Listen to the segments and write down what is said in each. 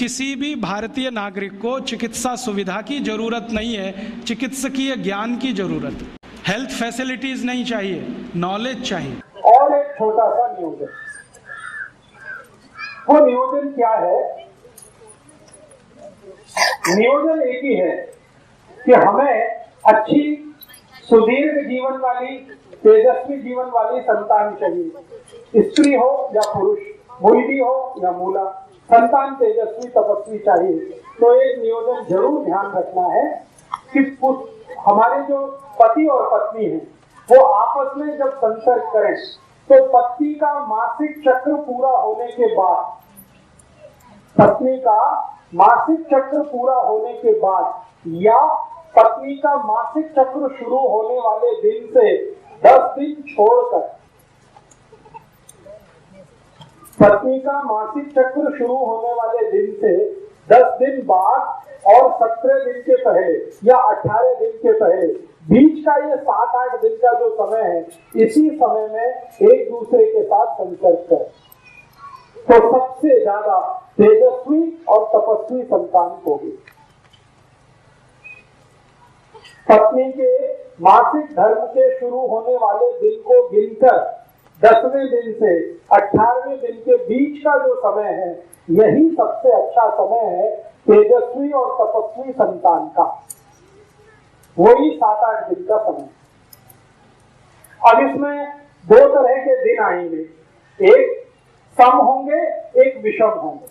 किसी भी भारतीय नागरिक को चिकित्सा सुविधा की जरूरत नहीं है, चिकित्सकीय ज्ञान की जरूरत है। हेल्थ फैसिलिटीज नहीं चाहिए, नॉलेज चाहिए। और एक छोटा सा नियोजन, वो नियोजन क्या है? नियोजन एक ही है कि हमें अच्छी सुदीर्घ जीवन वाली, तेजस्वी जीवन वाली संतान चाहिए। स्त्री हो या पुरुष, मूली हो या मूला, संतान तेजस्वी तपस्वी चाहिए। तो एक नियोजन जरूर ध्यान रखना है कि हमारे जो पति और पत्नी हैं वो आपस में जब संसर्ग करें तो पत्नी का मासिक चक्र पूरा होने के बाद, पत्नी का मासिक चक्र पूरा होने के बाद या पत्नी का मासिक चक्र शुरू होने वाले दिन से 10 दिन छोड़कर, पत्नी का मासिक चक्र शुरू होने वाले दिन से 10 दिन बाद और 17 दिन के पहले या 18 दिन के पहले, बीच का ये 7-8 दिन का जो समय है, इसी समय में एक दूसरे के साथ संसर्ग करें तो सबसे ज्यादा तेजस्वी और तपस्वी संतान होगी। पत्नी के मासिक धर्म के शुरू होने वाले दिन को गिनकर 10वें दिन से 18वें दिन के बीच का जो समय है, यही सबसे अच्छा समय है तेजस्वी और तपस्वी संतान का। वही 7-8 दिन का समय। अब इसमें 2 तरह के दिन आएंगे, एक सम होंगे, एक विषम होंगे।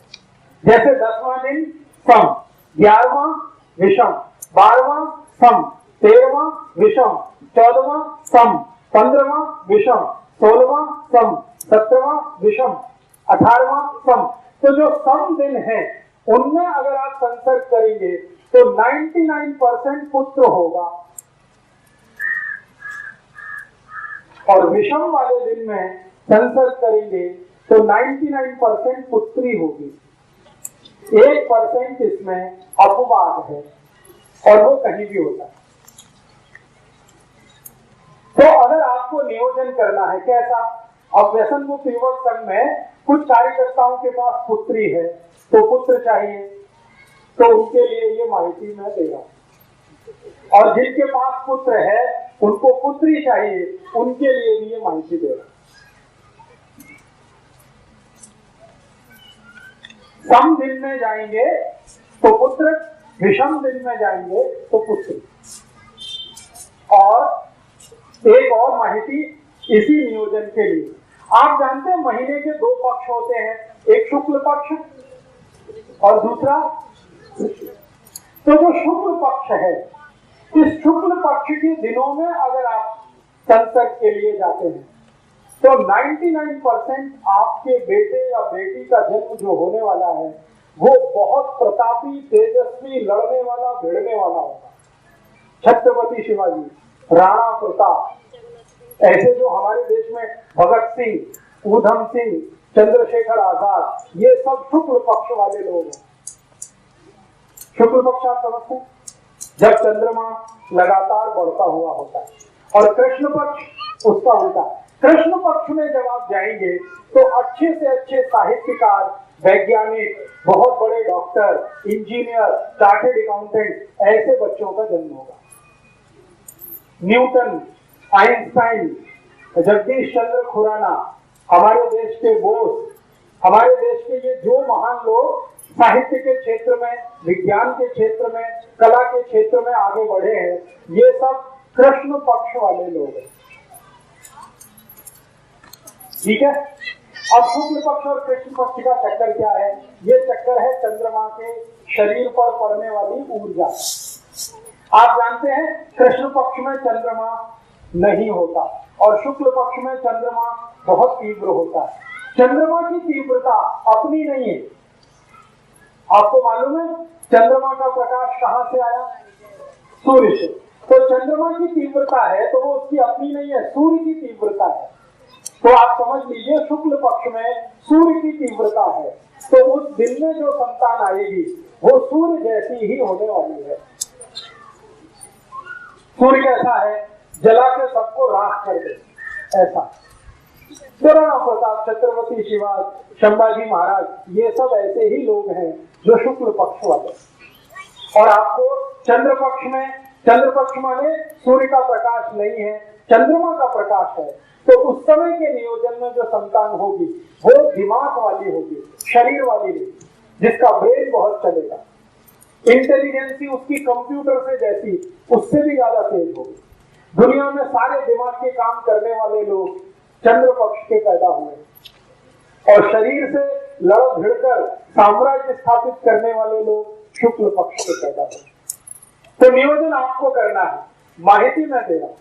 जैसे 10वां दिन सम, 11वां विषम, 12वां सम, 13वां विषम, 14वां सम, 15वां विषम, 16वां सम, 17वां विषम, 18वां सम। तो जो सम दिन है उनमें अगर आप संसर्ग करेंगे तो 99% पुत्र होगा और विषम वाले दिन में संसर्ग करेंगे तो 99% पुत्री होगी। 1% इसमें अपवाद है और वो कहीं भी होता है। तो अगर आपको नियोजन करना है कैसा, अब व्यसन मुक्त युवक संघ में कुछ कार्यकर्ताओं के पास पुत्री है तो पुत्र चाहिए, तो उनके लिए ये माहिती मैं दे रहा हूं। और जिनके पास पुत्र है उनको पुत्री चाहिए, उनके लिए भी ये माहिती दे रहा हूं। सम दिन में जाएंगे तो पुत्र, विषम दिन में जाएंगे तो पुत्री। और एक और माहिती इसी नियोजन के लिए, आप जानते हैं महीने के 2 पक्ष होते हैं, एक शुक्ल पक्ष और दूसरा। तो जो शुक्ल पक्ष है, इस शुक्ल पक्ष के दिनों में अगर आप संसर्ग के लिए जाते हैं तो 99% आपके बेटे या बेटी का जन्म जो होने वाला है वो बहुत प्रतापी, तेजस्वी, लड़ने वाला, भिड़ने वाला होगा। छत्रपति शिवाजी, राणा प्रताप, ऐसे जो हमारे देश में भगत सिंह, ऊधम सिंह, चंद्रशेखर आजाद, ये सब शुक्ल पक्ष वाले लोग हैं। शुक्ल पक्ष आप समझते हैं, जब चंद्रमा लगातार बढ़ता हुआ होता है, और कृष्ण पक्ष उसका उल्टा। कृष्ण पक्ष में जब आप जाएंगे तो अच्छे से अच्छे साहित्यकार, वैज्ञानिक, बहुत बड़े डॉक्टर, इंजीनियर, चार्टेड अकाउंटेंट, ऐसे बच्चों का जन्म होगा। न्यूटन, आइंस्टाइन, जगदीश चंद्र खुराना, हमारे देश के बोस, हमारे देश के ये जो महान लोग साहित्य के क्षेत्र में, विज्ञान के क्षेत्र में, कला के क्षेत्र में आगे बढ़े हैं, ये सब कृष्ण पक्ष वाले लोग हैं। ठीक है। अब शुक्ल पक्ष और कृष्ण पक्ष का चक्कर क्या है? ये चक्कर है चंद्रमा के शरीर पर पड़ने वाली ऊर्जा। आप जानते हैं कृष्ण पक्ष में चंद्रमा नहीं होता और शुक्ल पक्ष में चंद्रमा बहुत तीव्र होता है। चंद्रमा की तीव्रता अपनी नहीं है। आपको मालूम है चंद्रमा का प्रकाश कहां से आया? सूर्य से। तो चंद्रमा की तीव्रता है तो वो उसकी अपनी नहीं है, सूर्य की तीव्रता है। तो आप समझ लीजिए शुक्ल पक्ष में सूर्य की तीव्रता है, तो उस दिन में जो संतान आएगी वो सूर्य जैसी ही होने वाली है। सूर्य कैसा है? जला के सबको राख कर दे, ऐसा। राणा प्रताप, छत्रपति शिवाजी, संभाजी महाराज, ये सब ऐसे ही लोग हैं जो शुक्ल पक्ष वाले, और आपको चंद्र पक्ष माने सूर्य का प्रकाश नहीं है, चंद्रमा का प्रकाश है। तो उस समय के नियोजन में जो संतान होगी वो दिमाग वाली होगी, शरीर वाली नहीं, जिसका ब्रेन बहुत चलेगा, इंटेलिजेंसी उसकी कंप्यूटर से जैसी उससे भी ज्यादा तेज होगी। दुनिया में सारे दिमाग के काम करने वाले लोग चंद्र पक्ष के पैदा हुए और शरीर से लड़ भिड़कर साम्राज्य स्थापित करने वाले लोग शुक्ल पक्ष के पैदा हुए। तो नियोजन आपको करना है, माहिती मैं दे रहा हूं।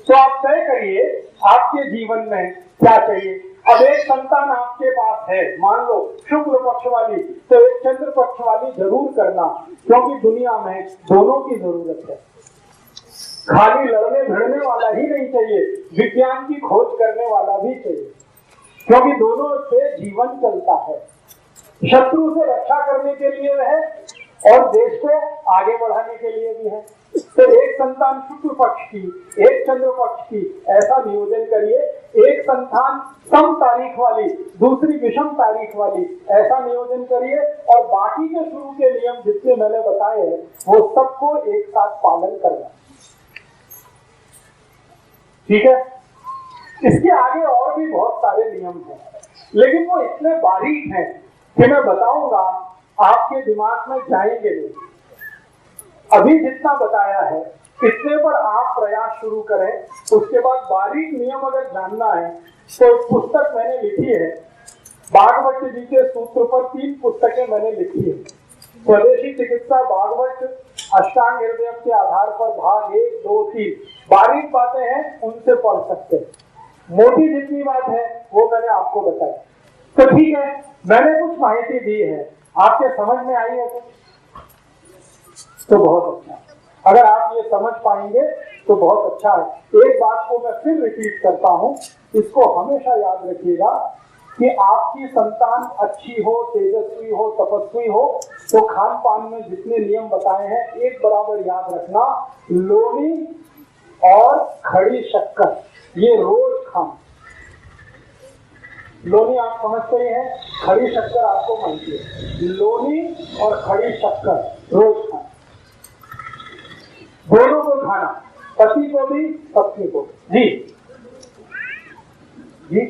तो आप तय करिए आपके जीवन में क्या चाहिए। अब एक संतान आपके पास है, मान लो शुक्ल पक्ष वाली, तो एक चंद्र पक्ष वाली जरूर करना, क्योंकि दुनिया में दोनों की जरूरत है। खाली लड़ने भिड़ने वाला ही नहीं चाहिए, विज्ञान की खोज करने वाला भी चाहिए, क्योंकि दोनों से जीवन चलता है। शत्रु से रक्षा करने के लिए है और देश को आगे बढ़ाने के लिए भी है। तो एक संतान शुक्ल पक्ष की, एक चंद्र पक्ष की, ऐसा नियोजन करिए। एक संतान सम तारीख वाली, दूसरी विषम तारीख वाली, ऐसा नियोजन करिए। और बाकी के शुरू के नियम जितने मैंने बताए हैं वो सबको एक साथ पालन करना, ठीक है। इसके आगे और भी बहुत सारे नियम हैं, लेकिन वो इतने बारीक हैं कि मैं बताऊंगा आपके दिमाग में जाएंगे नहीं। अभी जितना बताया है इतने पर आप प्रयास शुरू करें। उसके बाद बारीक नियम अगर जानना है तो एक पुस्तक मैंने लिखी है, भागवत जी के सूत्र पर 3 पुस्तकें मैंने लिखी है। स्वदेशी चिकित्सा भागवत अष्टांग हृदय के आधार पर भाग 1, 2, 3 बारीक बातें हैं, उनसे पढ़ सकते हैं। मोटी जितनी बात है वो मैंने आपको बताई। तो ठीक है, मैंने कुछ माहिती दी है, आपके समझ में आई है कुछ? तो बहुत अच्छा। अगर आप ये समझ पाएंगे तो बहुत अच्छा है। एक बात को मैं फिर रिपीट करता हूं, इसको हमेशा याद रखिएगा कि आपकी संतान अच्छी हो, तेजस्वी हो, तपस्वी हो, तो खान पान में जितने नियम बताए हैं एक बराबर याद रखना। लोनी और खड़ी शक्कर ये रोज खाना। लोनी आप समझते ही हैं, खड़ी शक्कर आपको माहिती है। लोनी और खड़ी शक्कर रोज खाना, दोनों को खाना, पति को भी पत्नी को भी। जी जी